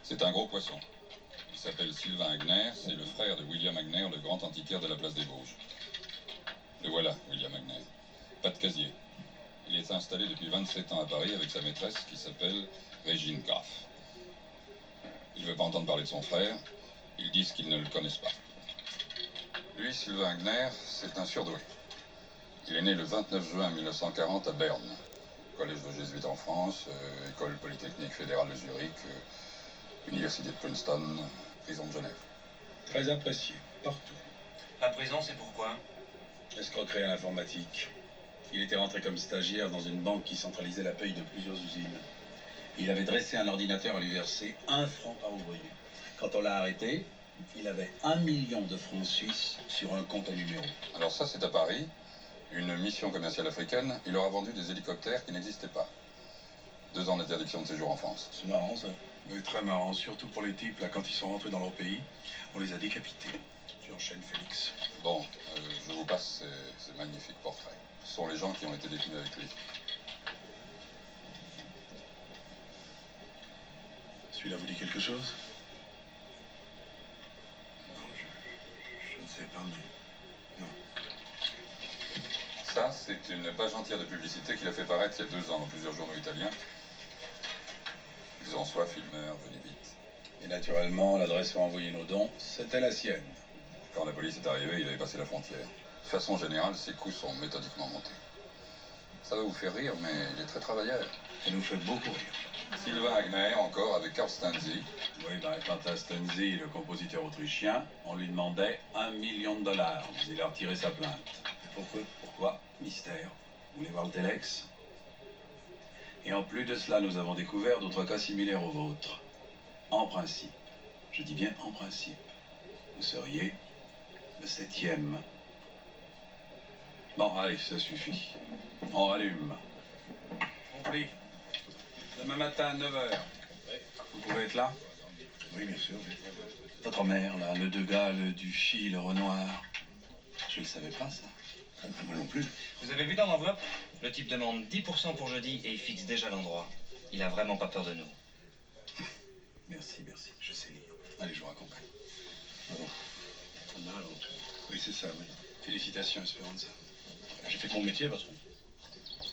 C'est un gros poisson. Il s'appelle Sylvain Agner, c'est le frère de William Agner, le grand antiquaire de la place des Vosges. Le voilà, William Agner. Pas de casier. Il est installé depuis 27 ans à Paris avec sa maîtresse qui s'appelle Régine Graff. Il ne veut pas entendre parler de son frère. Ils disent qu'ils ne le connaissent pas. Lui, Sylvain Agner, c'est un surdoué. Il est né le 29 juin 1940 à Berne. Collège de jésuites en France, école polytechnique fédérale de Zurich, université de Princeton, prison de Genève. Très apprécié, partout. La prison, c'est pourquoi? Escroquerie à l'informatique. Il était rentré comme stagiaire dans une banque qui centralisait la paye de plusieurs usines. Il avait dressé un ordinateur à lui verser 1 franc par ouvrier. Quand on l'a arrêté, il avait 1 million de francs suisses sur un compte à numéro. Alors ça, c'est à Paris. Une mission commerciale africaine, il leur a vendu des hélicoptères qui n'existaient pas. 2 ans d'interdiction de séjour en France. C'est marrant, ça. Oui, très marrant. Surtout pour les types, là, quand ils sont rentrés dans leur pays, on les a décapités. Tu enchaînes, Félix. Bon, je vous passe ces magnifiques portraits. Ce sont les gens qui ont été détenus avec lui. Celui-là vous dit quelque chose? Non, je ne sais pas, mais... non. Ça, c'est une page entière de publicité qu'il a fait paraître il y a 2 ans dans plusieurs journaux italiens. Ils en soient filmeurs, venez vite. Et naturellement, l'adresse où envoyer nos dons, c'était la sienne. Quand la police est arrivée, il avait passé la frontière. De façon générale, ses coups sont méthodiquement montés. Ça va vous faire rire, mais il est très travailleur. Ça nous fait beaucoup rire. Sylvain Agner, encore, avec Karl Stanzi. Oui, quant à Stanzi, le compositeur autrichien, on lui demandait $1 million, mais il a retiré sa plainte. Pourquoi? Mystère. Vous voulez voir le téléx? Et en plus de cela, nous avons découvert d'autres cas similaires aux vôtres. En principe, je dis bien en principe, vous seriez le 7e. Bon, allez, ça suffit. On rallume. Compris. Demain matin, à 9h. Vous pouvez être là? Oui, bien sûr. Votre mère, là, le Degas, le Duchy, le Renoir. Je ne le savais pas, ça. Moi non plus. Vous avez vu dans l'enveloppe? Le type demande 10% pour jeudi et il fixe déjà l'endroit. Il a vraiment pas peur de nous. Merci, je sais lire. Allez, je vous raccompagne. Pardon. Oui, c'est ça, oui. Félicitations, Espéranza. J'ai fait mon métier, patron.